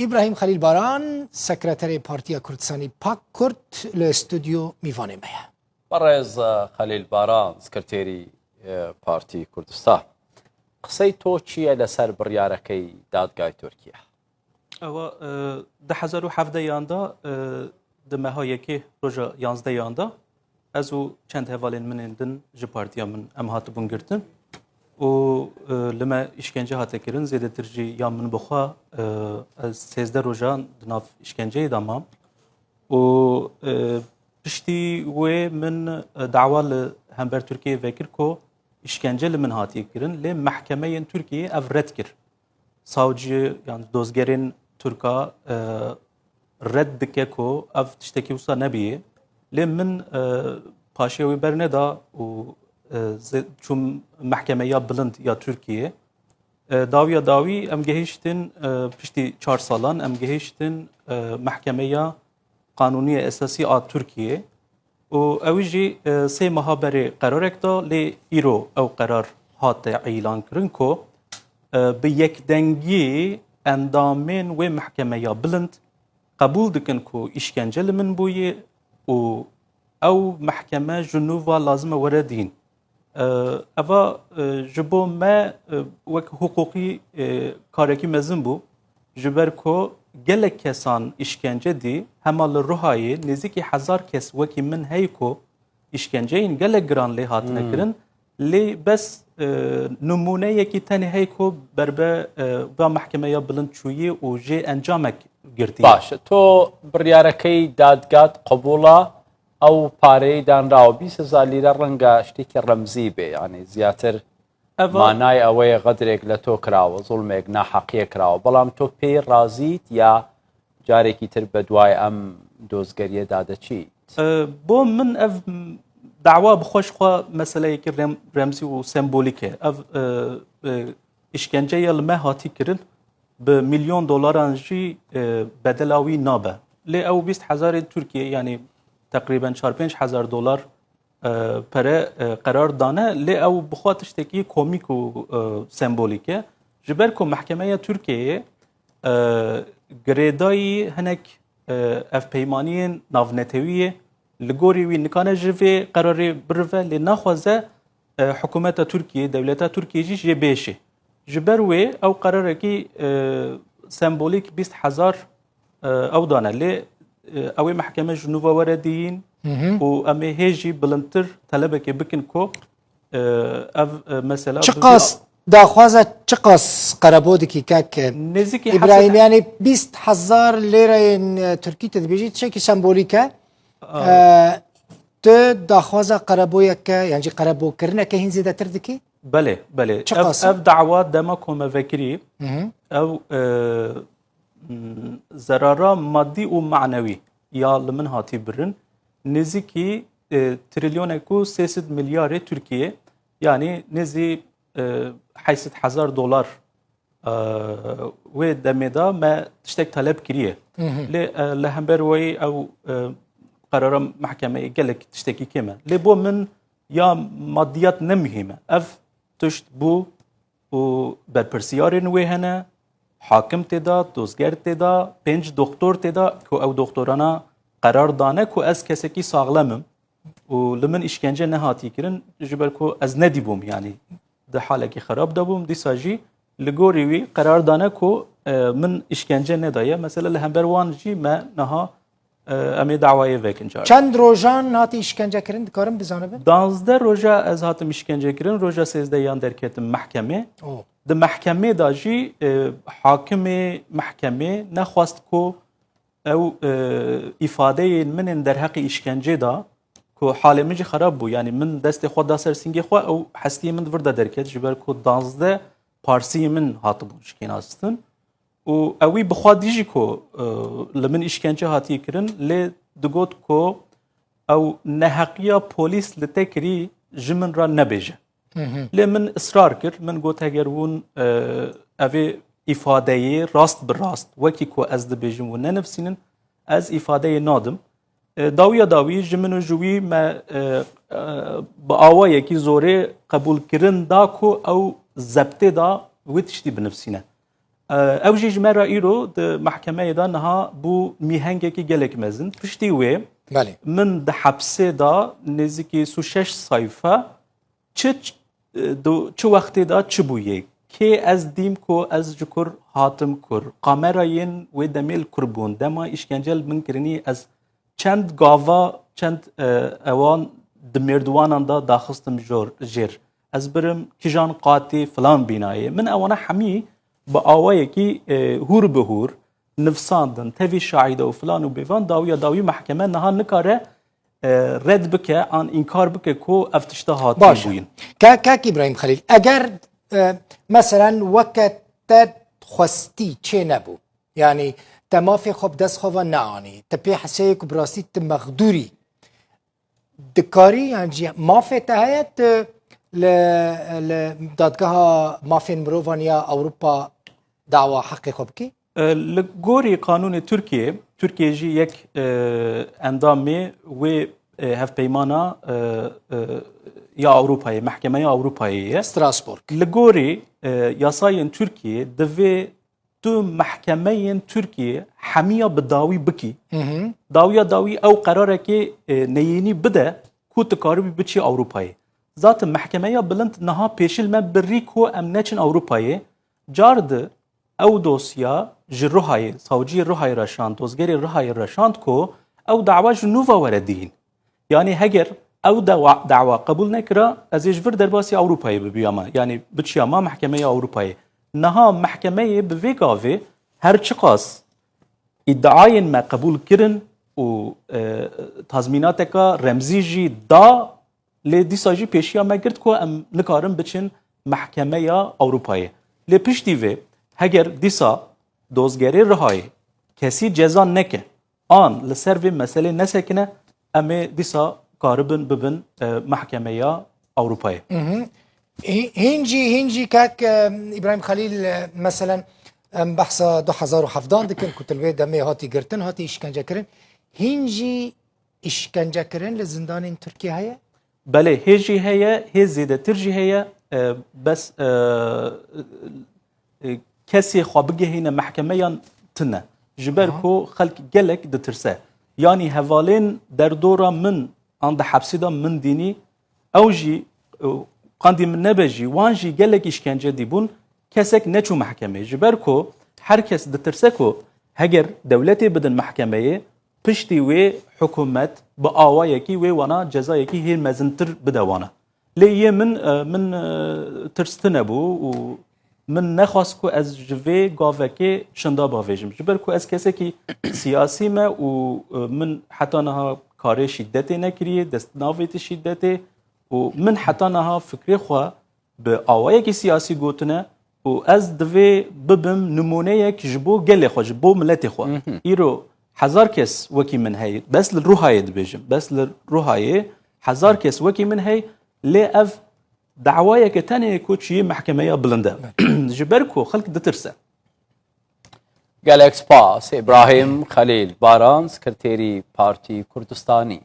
إبراهيم خليل باران سكرتاري بارتيا كردستاني باك كرد لاستوديو ميفاني ميا برز خليل باران سكرتاري بارتي كردستان قسەی تۆ چییە لەسەر بڕیارەکەی دادگای تورکیا؟ ئەوە 2017 di mehayekê roja 11 da ez û çend hevalên min din ji partiya min em hatibûn girtin û li me îşkence hate kirin zêdetir jî ya min bixwe ez 13 rojan di nav îşkenceyê de mam û piştî wê min dawa li hember Tirkiyeyê vekir ku işkence li min hatiye kirin lê mehkemeyên Tirkiyeyê ev red kir. Savcı yani dozgerên Türka red dike ku ev tiştekî wisa nebiye lê min paşê wê berneda û çûm mehkemeya bilind ya Tirkiyeyê dawiya dawî em gehîştin piştî 4 salan em gehîştin mehkemeya Kanûniya Esasî a Tirkiyeyê û ew jî sê meha berê qerarek da lê îro ew qerar hate îlan kirin ku bi yekdengiyê endamên wê mehkemeya bilind qebûl dikin ku îşkence li min bûye û ew mehkeme ji nû lazim e were dîn. Eva ji bo me wek huquqî karekî mezin bû ji ber ku gelek kesan işkence dî hema li Rihayê nêzîkî 1000 kes wekî min hey ku işkenceyên gelek giran lê hatine kirin lê bes numuneyekî tenê hey ku berbe ba mehkemeya bilind çûyî û jê encamek girtiye. Baş tۆ biryarەکەی دادگات قبوڵە ئەو پارەی دانراوە 20,000 لیرە ڕەنگە شتێکی ڕەمزی بێ یعنی زیاتر مانای ئەوەیە غەدرێک لە تۆ کراوە زوڵمێک ناحەقیە کراوە بەڵام تۆ پێی ڕازیت یا جارێکی تر بە دوای ئەم دۆزگەریەدا دەچیت؟ بۆ من ev dawa bi xweş xwe meseleyekî remzî û sembolîk e. Ev îşkenceya li me hatî kirin bi milyon dolaran jî bedela wî nabe. Lê ew 20,000 Tirkiye yani teqrîben 4-5,000 dolar pere qerar dane lê ew bixwe tiştekî komîk û sembolîk e. Ji ber ku mehkemeya Tirkiyeyê girêdayî hinek ev peymaniyên navnetewiyê li gorî wî nikane ji vê qerarê birive lê naxwaze hikûmeta Tirkiyê, dewleta Tirkiyê jî jê bêşe. Ji ber wê ew qerarekî sembolîk 20,000 ew dane lê ew ê mehkeme ji nû ve were dîyîn û em ê hê jî bilindtir telebekê bikin ku ev mesela çiqas daxwaza çiqas qerebodekî kek nêzîkî İbrahim yani 20,000 lêreyên Tirkî te dibêjî tişekî sembolîk e tu daxwaza qereboyeke yani qerebokirîneke hîn zêdetir dikî? Belê ev dawa dema ku me vekirî ew zerara maddî û manewî ya li min hatî birin nêzîkî trilyonek û 300 milyarê Tirkiye yani nêzî 800,000 dolar wê demê da me tiştek talep kiriye lê li hember wê ew qerara mehkemeyê gelek tiştekî kêm e lê bo min ya maddiyat ne mühîm e ev tişt bû û berpirsiyarên wê hene hakim têda, dozger têda, 5 doktor têda ku ew doktorana qerar dane ku ez kesekî saxlemim û li min îşkence nehatî kirin ji ber ku ez nedîbûm yani di halekî xerab dabûm dîsa jî li gorî wî qerar dane ku min îşkence nedaye mesela li hember wan jî me niha em ê dawayê vekin car. Çend rojan hatî îşkence kirin dikarin bizanibin? 12 roja ez hatim îşkence kirin roja 13yan derketim mehkemê. Di mehkemê da jî hakimê mehkemê nexwast ku ew îfadeyên min ên derheqî îşkencê da ku halê min jî xerab bû yani min destê xwe da ser singê xwe ew hestiyê min vir de derket ji ber ku 12 parsiyê min hatibûn şikênastin û ew wî bixwedî jî ku li min îşkence hatiye kirin lê digot ku ew neheqiya polîs li te kirî ji min re nebêje. Lê min ısrar kir min got heger hûn evê îfadeyê rast bi rast wekî ku ez dibêjim û nenivîsînin ez îfadeyê nadim. Dawiya dawî ji min û ji wî me bi awayekî zorê qebûlkirin da ku ew zebtê da wê tiştî binivîsîne. ew jî ji me re îro di mehkemeyê de niha bû mîhengekî gelek mezin. Piştî wê بله min di hepsê da nêzîkî sû şeş sayfa çi wextê da çi bûye? Kê ez dîm ku ez ji kur hatim kur. Kamerayên wê demê li kur bûn. Dema îşkence li min kirinî ez çend gava, çend ewan di mêrdiwanan da daxistim jêr. Ez birim kîjan qatî filan bînayê. Min ewana hemî bi awayekî hûr bi hûr nivsandin, tevî şahîde û filan û bêvan dawî mehkeme niha nikare red bike an inkar bike ku ev tişta hatî باشه bûyin. کاک ابراهیم خلیل اگر مثلا وقت خواستی چه نبو یعنی تمافی خوب دست خوب نعانی تپی حسیه که براستی تمغدوری دکاری یعنی مافی تهیت لدادگاه مافی مروفانیا اوروپا دعوه حق خوب کی؟ Li gorî kanûnê Tirkiye jî yek endamê wê hevpeymana ya Avrupayê, Mehkemeya Avrupayê ye. استراسبورگ Li gorî yasayên Tirkiye divê tu mehkemeyên Tirkiye hemiya bi dawî bikî. Dawiya dawî ew qerarekê neyînî bide ku tu karibî biçî Avrupayê. Zaten Mehkemeya Bilind niha pêşîl me birî ku em neçin Avrupayê. Car di ew dosya ji Rihayê, savciyê Rihayê reşand, dozgerê Rihayê reşand ku ew dawa ji nû ve were dîn. Yani heger ew dawa qebûl nekira ez ê ji vir derbasî Avrupayê bibîyama. Yani biçiyama Mehkemeya Avrupayê. Niha mehkemeyê bi vê gavê her çi qas îddiayên me qebûl kirin û tazmînateka remzî jî da lê dîsa jî pêşiya me girt ku em nikarin biçin Mehkemeya Avrupayê. Lê piştî vê heger dîsa dozgerê Rihayê kesî ceza neke an li ser vê meselê nesekine em ê dîsa karibin bibin Mehkemeya Avrupayê. هینجی کاک ابراهیم خلیل مثلا بحثا 2017 دکن کتلوی دمی هاتی گرتن هاتی اشکنجه کرن هینجی اشکنجه کرن لزندان ترکیه هیا؟ بله هیجی هیا هی زیادتر جی هیا بس کسی خوابگه هینه محکمه یان تنه جبر کو خلق گلک دترسه یعنی حوالین در دورا من عند حبسی دا من دینی او جی قاندی من نبجی وان جی گلک اشکنجه دیبون کسک نچو محکمه جبر کو هر کس دترسه کو هگر دولتی بدن محکمه پشتی وی حکومت با آوایی کی وی وانا جزایی کی هی مزنتر بدوانا لیه من ترستنه بو و من نخواست کو از جوی گاوه کی شندا باویجم جبر کو از کسی کی سیاسی ما و من حتی نها کاری شدتی نکریه دست ناویت شدتی و من حتی نها فکری خوا به آوایی کی سیاسی گوتنه و از دوی ببم نمونه یک جبو گله خوا جبو ملت خوا ایرو 1000 کس وکی من هی بس لروحای دبیجم بس لروحای 1000 کس وکی من هی لی اف دعوای که تنه کوچی محکمه بلنده جبر کو خلق دترسه گلکس پاس ابراهیم خلیل باران سکرتری پارتی کردستانی